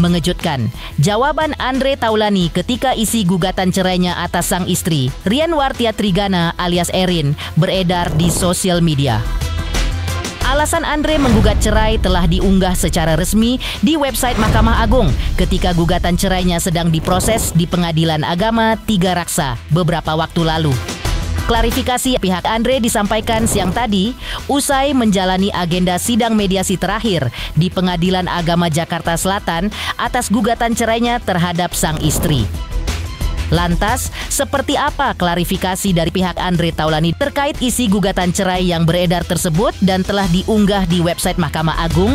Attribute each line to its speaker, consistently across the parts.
Speaker 1: Mengejutkan, jawaban Andre Taulani ketika isi gugatan cerainya atas sang istri, Rian Wartia Trigana alias Erin, beredar di sosial media. Alasan Andre menggugat cerai telah diunggah secara resmi di website Mahkamah Agung ketika gugatan cerainya sedang diproses di Pengadilan Agama Tiga Raksa beberapa waktu lalu. Klarifikasi pihak Andre disampaikan siang tadi usai menjalani agenda sidang mediasi terakhir di Pengadilan Agama Jakarta Selatan atas gugatan cerainya terhadap sang istri. Lantas, seperti apa klarifikasi dari pihak Andre Taulani terkait isi gugatan cerai yang beredar tersebut dan telah diunggah di website Mahkamah Agung?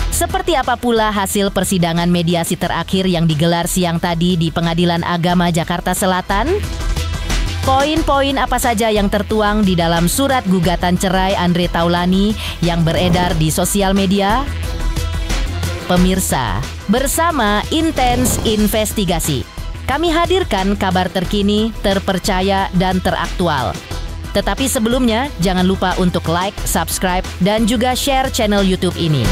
Speaker 1: Seperti apa pula hasil persidangan mediasi terakhir yang digelar siang tadi di Pengadilan Agama Jakarta Selatan? Poin-poin apa saja yang tertuang di dalam surat gugatan cerai Andre Taulani yang beredar di sosial media? Pemirsa, bersama Intens Investigasi, kami hadirkan kabar terkini, terpercaya, dan teraktual. Tetapi sebelumnya, jangan lupa untuk like, subscribe, dan juga share channel YouTube ini.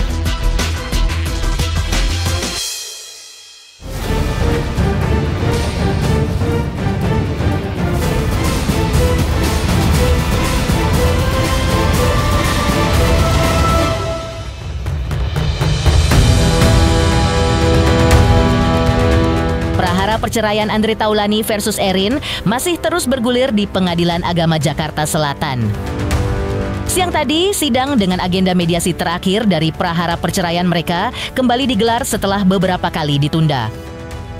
Speaker 1: Perceraian Andre Taulani versus Erin masih terus bergulir di Pengadilan Agama Jakarta Selatan. Siang tadi, sidang dengan agenda mediasi terakhir dari prahara perceraian mereka kembali digelar setelah beberapa kali ditunda.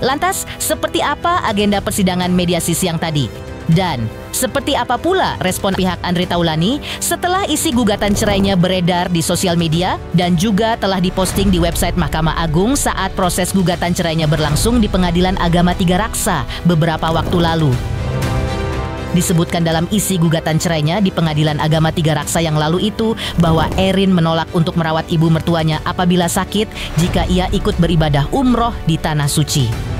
Speaker 1: Lantas, seperti apa agenda persidangan mediasi siang tadi? Dan seperti apa pula respon pihak Andre Taulani setelah isi gugatan cerainya beredar di sosial media dan juga telah diposting di website Mahkamah Agung saat proses gugatan cerainya berlangsung di Pengadilan Agama Tiga Raksa beberapa waktu lalu. Disebutkan dalam isi gugatan cerainya di Pengadilan Agama Tiga Raksa yang lalu itu bahwa Erin menolak untuk merawat ibu mertuanya apabila sakit jika ia ikut beribadah umroh di Tanah Suci.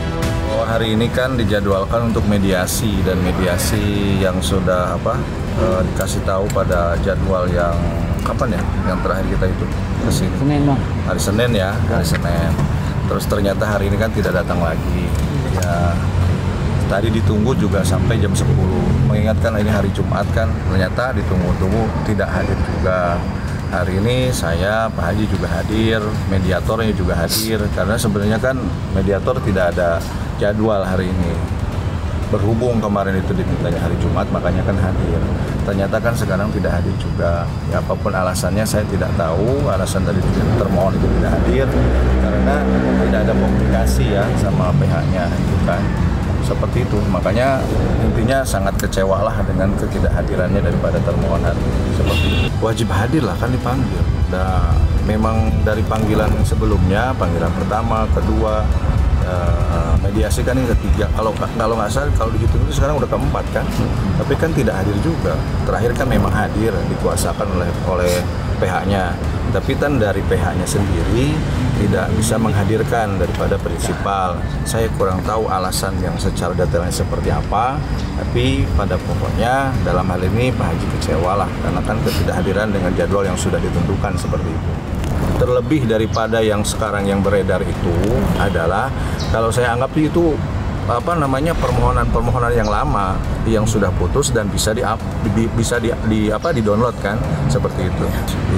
Speaker 2: Hari ini kan dijadwalkan untuk mediasi dan mediasi yang sudah dikasih tahu pada jadwal yang kapan ya? Yang terakhir kita itu kesini.
Speaker 3: Senin bang.
Speaker 2: Hari Senin ya, hari Senin. Terus ternyata hari ini kan tidak datang lagi. Ya, tadi ditunggu juga sampai jam 10. Mengingatkan ini hari Jumat kan, ternyata ditunggu-tunggu tidak hadir juga. Hari ini saya, Pak Haji juga hadir, mediatornya juga hadir. Karena sebenarnya kan mediator tidak ada jadwal hari ini. Berhubung kemarin itu dimintanya hari Jumat, makanya kan hadir. Ternyata kan sekarang tidak hadir juga. Ya, apapun alasannya saya tidak tahu. Alasan dari termohon itu tidak hadir karena tidak ada komunikasi ya sama pihaknya, gitu kan. Seperti itu. Makanya intinya sangat kecewa lah dengan ketidakhadirannya daripada termohon hari ini. Seperti itu. Wajib hadir lah, kan dipanggil. Dan memang dari panggilan sebelumnya, panggilan pertama, kedua, mediasi kan yang ketiga. Kalau nggak salah, kalau dihitung itu sekarang udah keempat kan. Tapi kan tidak hadir juga. Terakhir kan memang hadir, dikuasakan oleh pihaknya. Tapi kan dari pihaknya sendiri tidak bisa menghadirkan daripada prinsipal. Saya kurang tahu alasan yang secara detailnya seperti apa. Tapi pada pokoknya dalam hal ini Pak Haji kecewa lah, karena kan ketidakhadiran dengan jadwal yang sudah ditentukan seperti itu. Terlebih daripada yang sekarang yang beredar itu adalah, kalau saya anggap itu permohonan yang lama yang sudah putus dan bisa di-download kan, seperti itu.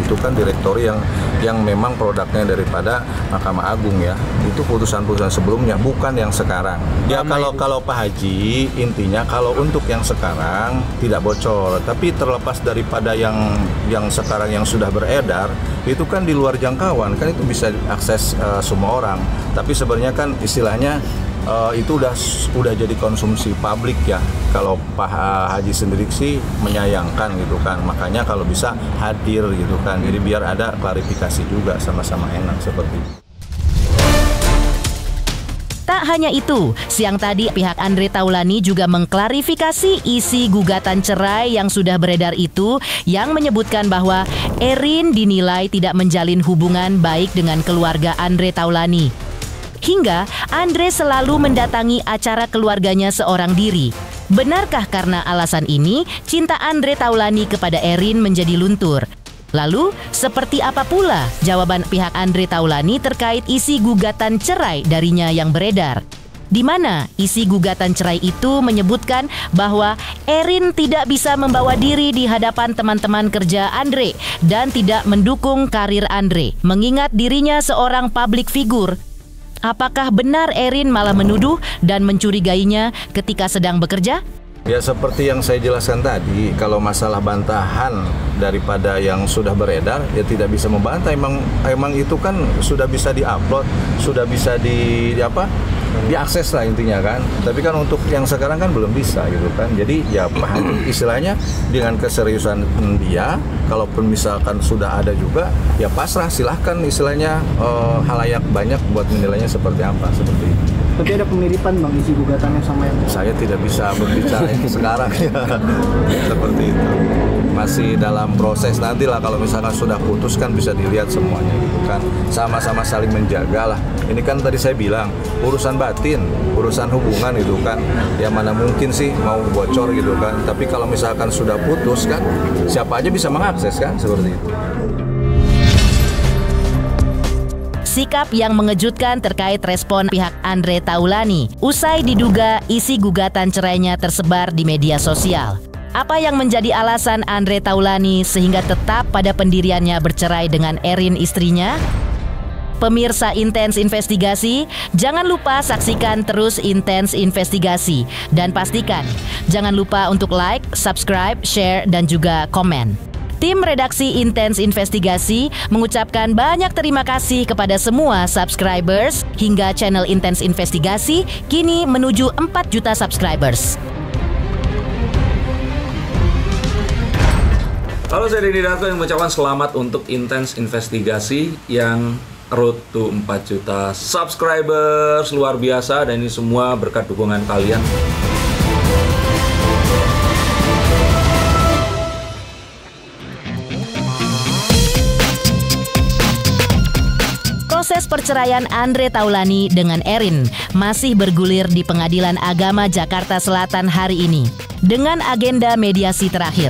Speaker 2: Itu kan direktori yang memang produknya daripada Mahkamah Agung ya. Itu putusan-putusan sebelumnya, bukan yang sekarang. Ya kalau Pak Haji, intinya kalau untuk yang sekarang tidak bocor, tapi terlepas daripada yang sekarang yang sudah beredar, itu kan di luar jangkauan, kan itu bisa diakses semua orang. Tapi sebenarnya kan istilahnya itu udah jadi konsumsi publik ya. Kalau Pak Haji sendiri sih menyayangkan gitu kan, makanya kalau bisa hadir gitu kan, jadi biar ada klarifikasi juga, sama-sama enak seperti itu.
Speaker 1: Tak hanya itu, siang tadi pihak Andre Taulani juga mengklarifikasi isi gugatan cerai yang sudah beredar itu, yang menyebutkan bahwa Erin dinilai tidak menjalin hubungan baik dengan keluarga Andre Taulani. Hingga Andre selalu mendatangi acara keluarganya seorang diri. Benarkah karena alasan ini, cinta Andre Taulani kepada Erin menjadi luntur? Lalu, seperti apa pula jawaban pihak Andre Taulani terkait isi gugatan cerai darinya yang beredar? Di mana isi gugatan cerai itu menyebutkan bahwa Erin tidak bisa membawa diri di hadapan teman-teman kerja Andre dan tidak mendukung karir Andre, mengingat dirinya seorang public figure. Apakah benar Erin malah menuduh dan mencurigainya ketika sedang bekerja?
Speaker 2: Ya seperti yang saya jelaskan tadi, kalau masalah bantahan daripada yang sudah beredar, ya tidak bisa membantah. Emang itu kan sudah bisa diupload, sudah bisa diakses lah intinya kan. Tapi kan untuk yang sekarang kan belum bisa gitu kan. Jadi ya paham istilahnya dengan keseriusan dia, kalaupun misalkan sudah ada juga, ya pasrah silahkan istilahnya halayak banyak buat menilainya seperti apa, seperti itu.
Speaker 3: Tapi ada pemiripan Bang isi gugatannya sama yang
Speaker 2: saya tidak bisa berbicara sekarang ya. Seperti itu. Masih dalam proses, nantilah kalau misalkan sudah putus kan bisa dilihat semuanya gitu kan. Sama-sama saling menjaga lah. Ini kan tadi saya bilang urusan batin, urusan hubungan itu kan. Ya mana mungkin sih mau bocor gitu kan. Tapi kalau misalkan sudah putus kan siapa aja bisa mengakses kan, seperti itu.
Speaker 1: Sikap yang mengejutkan terkait respon pihak Andre Taulani usai diduga isi gugatan cerainya tersebar di media sosial. Apa yang menjadi alasan Andre Taulani sehingga tetap pada pendiriannya bercerai dengan Erin istrinya? Pemirsa Intens Investigasi, jangan lupa saksikan terus Intens Investigasi dan pastikan jangan lupa untuk like, subscribe, share, dan juga komen. Tim redaksi Intens Investigasi mengucapkan banyak terima kasih kepada semua subscribers hingga channel Intens Investigasi kini menuju 4 juta subscribers.
Speaker 4: Halo, saya Denny Darto yang mengucapkan selamat untuk Intens Investigasi yang road to 4 juta subscribers, luar biasa, dan ini semua berkat dukungan kalian.
Speaker 1: Proses perceraian Andre Taulani dengan Erin masih bergulir di Pengadilan Agama Jakarta Selatan hari ini dengan agenda mediasi terakhir.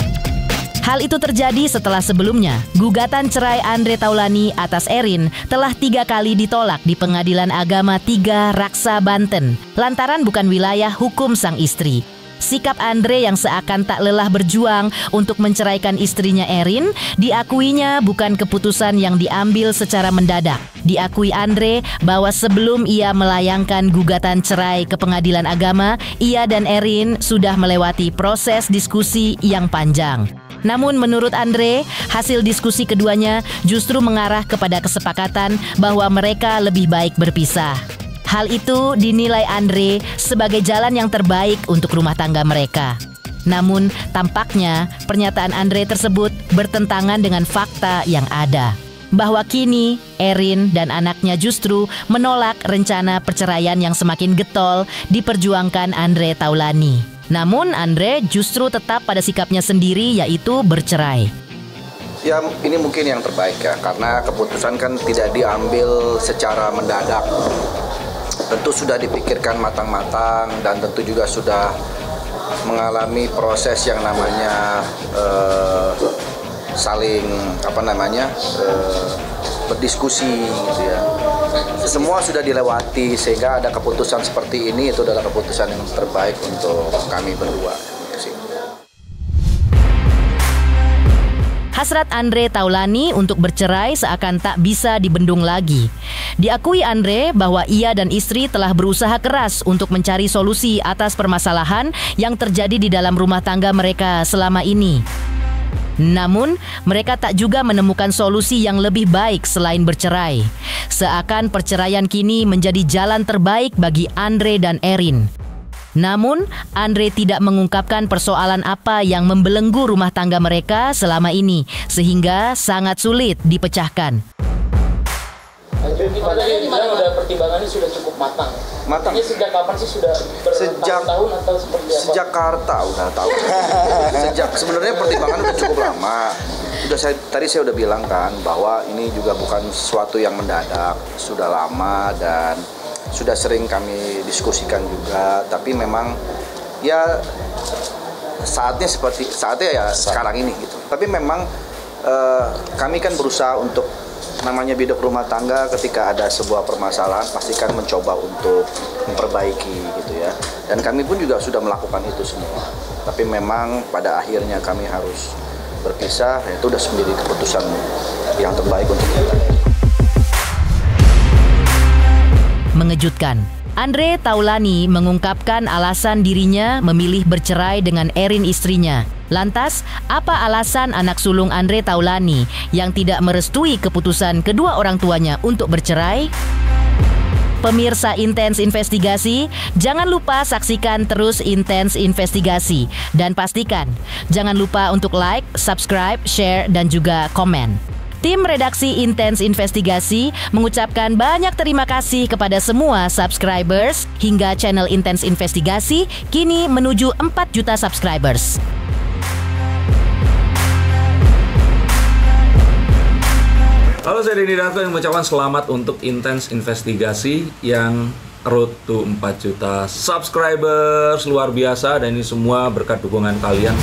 Speaker 1: Hal itu terjadi setelah sebelumnya gugatan cerai Andre Taulani atas Erin telah 3 kali ditolak di Pengadilan Agama 3 Raksa, Banten lantaran bukan wilayah hukum sang istri. Sikap Andre yang seakan tak lelah berjuang untuk menceraikan istrinya Erin diakuinya bukan keputusan yang diambil secara mendadak. Diakui Andre bahwa sebelum ia melayangkan gugatan cerai ke Pengadilan Agama, ia dan Erin sudah melewati proses diskusi yang panjang. Namun menurut Andre, hasil diskusi keduanya justru mengarah kepada kesepakatan bahwa mereka lebih baik berpisah. Hal itu dinilai Andre sebagai jalan yang terbaik untuk rumah tangga mereka. Namun, tampaknya pernyataan Andre tersebut bertentangan dengan fakta yang ada. Bahwa kini Erin dan anaknya justru menolak rencana perceraian yang semakin getol diperjuangkan Andre Taulani. Namun, Andre justru tetap pada sikapnya sendiri, yaitu bercerai.
Speaker 5: Ya ini mungkin yang terbaik ya, karena keputusan kan tidak diambil secara mendadak. Tentu sudah dipikirkan matang-matang dan tentu juga sudah mengalami proses yang namanya saling berdiskusi gitu ya. Semua sudah dilewati sehingga ada keputusan seperti ini, itu adalah keputusan yang terbaik untuk kami berdua.
Speaker 1: Hasrat Andre Taulani untuk bercerai seakan tak bisa dibendung lagi. Diakui Andre bahwa ia dan istri telah berusaha keras untuk mencari solusi atas permasalahan yang terjadi di dalam rumah tangga mereka selama ini. Namun, mereka tak juga menemukan solusi yang lebih baik selain bercerai. Seakan perceraian kini menjadi jalan terbaik bagi Andre dan Erin. Namun, Andre tidak mengungkapkan persoalan apa yang membelenggu rumah tangga mereka selama ini, sehingga sangat sulit dipecahkan.
Speaker 3: Udah pertimbangannya sudah cukup matang.
Speaker 5: Matang.
Speaker 3: Ini sejak kapan sih sudah bertahun-tahun atau seperti apa?
Speaker 5: Sejak Jakarta udah tahu. Sebenarnya pertimbangan udah cukup lama. Tadi saya udah bilang kan bahwa ini juga bukan sesuatu yang mendadak, sudah lama dan sudah sering kami diskusikan juga, tapi memang ya saatnya ya sekarang ini gitu. Tapi memang kami kan berusaha untuk namanya bidok rumah tangga, ketika ada sebuah permasalahan pastikan mencoba untuk memperbaiki gitu ya. Dan kami pun juga sudah melakukan itu semua. Tapi memang pada akhirnya kami harus berpisah, itu udah sendiri keputusan yang terbaik untuk kita.
Speaker 1: Mengejutkan, Andre Taulani mengungkapkan alasan dirinya memilih bercerai dengan Erin istrinya. Lantas, apa alasan anak sulung Andre Taulani yang tidak merestui keputusan kedua orang tuanya untuk bercerai? Pemirsa Intens Investigasi, jangan lupa saksikan terus Intens Investigasi. Dan pastikan, jangan lupa untuk like, subscribe, share, dan juga komen. Tim redaksi Intens Investigasi mengucapkan banyak terima kasih kepada semua subscribers hingga channel Intens Investigasi kini menuju 4 juta subscribers.
Speaker 4: Halo, saya Denny Darto yang mengucapkan selamat untuk Intens Investigasi yang road to 4 juta subscribers. Luar biasa, dan ini semua berkat dukungan kalian.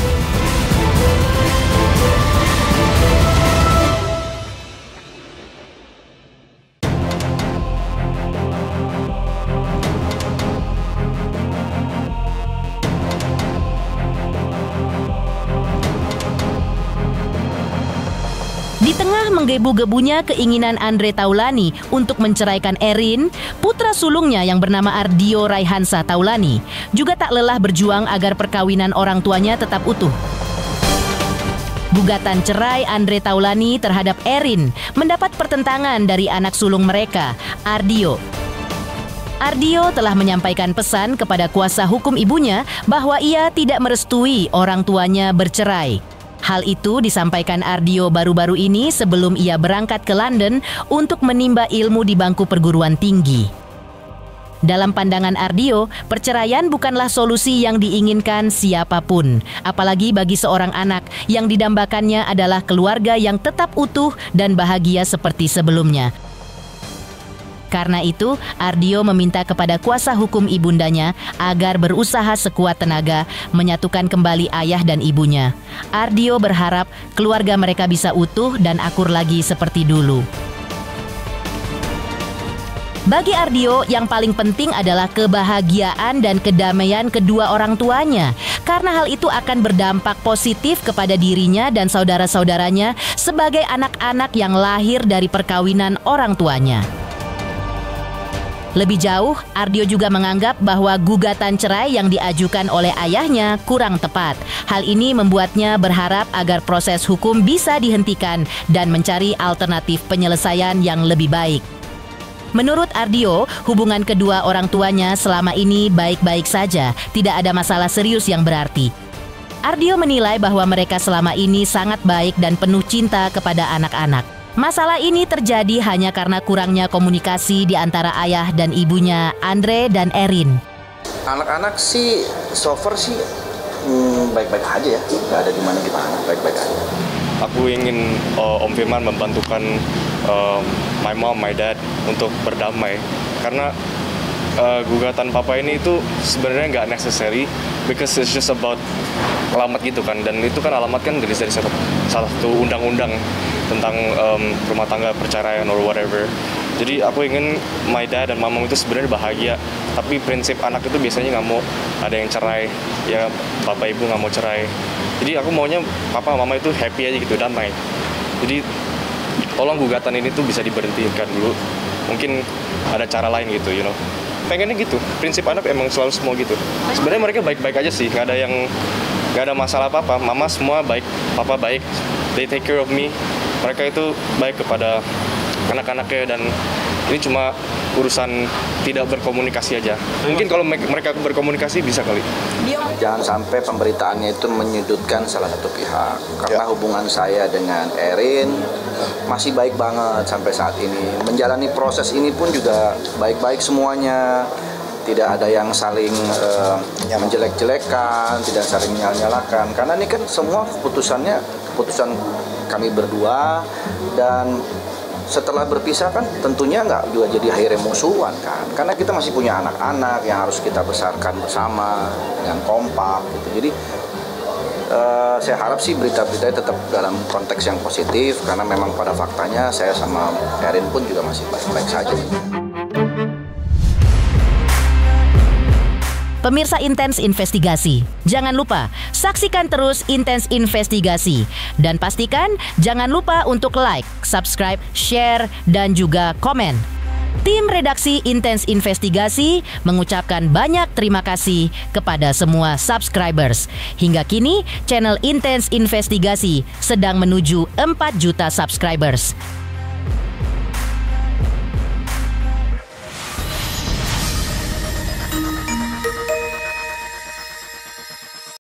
Speaker 1: Di tengah menggebu-gebunya keinginan Andre Taulani untuk menceraikan Erin, putra sulungnya yang bernama Ardio Raihansa Taulani juga tak lelah berjuang agar perkawinan orang tuanya tetap utuh. Gugatan cerai Andre Taulani terhadap Erin mendapat pertentangan dari anak sulung mereka, Ardio. Ardio telah menyampaikan pesan kepada kuasa hukum ibunya bahwa ia tidak merestui orang tuanya bercerai. Hal itu disampaikan Ardio baru-baru ini sebelum ia berangkat ke London untuk menimba ilmu di bangku perguruan tinggi. Dalam pandangan Ardio, perceraian bukanlah solusi yang diinginkan siapapun, apalagi bagi seorang anak yang didambakannya adalah keluarga yang tetap utuh dan bahagia seperti sebelumnya. Karena itu, Ardio meminta kepada kuasa hukum ibundanya agar berusaha sekuat tenaga menyatukan kembali ayah dan ibunya. Ardio berharap keluarga mereka bisa utuh dan akur lagi seperti dulu. Bagi Ardio, yang paling penting adalah kebahagiaan dan kedamaian kedua orang tuanya. Karena hal itu akan berdampak positif kepada dirinya dan saudara-saudaranya sebagai anak-anak yang lahir dari perkawinan orang tuanya. Lebih jauh, Ardio juga menganggap bahwa gugatan cerai yang diajukan oleh ayahnya kurang tepat. Hal ini membuatnya berharap agar proses hukum bisa dihentikan dan mencari alternatif penyelesaian yang lebih baik. Menurut Ardio, hubungan kedua orang tuanya selama ini baik-baik saja, tidak ada masalah serius yang berarti. Ardio menilai bahwa mereka selama ini sangat baik dan penuh cinta kepada anak-anak. Masalah ini terjadi hanya karena kurangnya komunikasi di antara ayah dan ibunya, Andre dan Erin.
Speaker 5: Anak-anak sih, so far sih baik-baik aja ya, nggak ada gimana-gimana, baik-baik aja.
Speaker 6: Aku ingin Om Firman membantukan my mom, my dad untuk berdamai. Karena gugatan papa ini itu sebenarnya nggak necessary, because it's just about alamat gitu kan. Dan itu kan alamat kan dari salah satu undang-undang tentang rumah tangga, perceraian or whatever. Jadi aku ingin my dad dan mama itu sebenarnya bahagia. Tapi prinsip anak itu biasanya nggak mau ada yang cerai, ya bapak ibu nggak mau cerai. Jadi aku maunya papa mama itu happy aja gitu, damai. Jadi tolong gugatan ini tuh bisa diberhentikan dulu. Mungkin ada cara lain gitu, you know. Pengennya gitu, prinsip anak emang selalu semua gitu. Sebenarnya mereka baik-baik aja sih, nggak ada masalah apa-apa. Mama semua baik, papa baik, they take care of me. Mereka itu baik kepada anak-anaknya, dan ini cuma urusan tidak berkomunikasi aja. Mungkin kalau mereka berkomunikasi bisa kali.
Speaker 5: Jangan sampai pemberitaannya itu menyudutkan salah satu pihak. Karena hubungan saya dengan Erin masih baik banget sampai saat ini. Menjalani proses ini pun juga baik-baik semuanya. Tidak ada yang saling menjelek-jelekan, tidak saling nyala-nyalakan. Karena ini kan semua keputusan kami berdua, dan setelah berpisah kan tentunya nggak juga jadi akhirnya musuhan kan. Karena kita masih punya anak-anak yang harus kita besarkan bersama dengan kompak gitu. Jadi Saya harap sih berita-beritanya tetap dalam konteks yang positif, karena memang pada faktanya saya sama Erin pun juga masih baik-baik saja.
Speaker 1: Pemirsa Intens Investigasi, jangan lupa saksikan terus Intens Investigasi. Dan pastikan jangan lupa untuk like, subscribe, share, dan juga komen. Tim redaksi Intens Investigasi mengucapkan banyak terima kasih kepada semua subscribers. Hingga kini, channel Intens Investigasi sedang menuju 4 juta subscribers.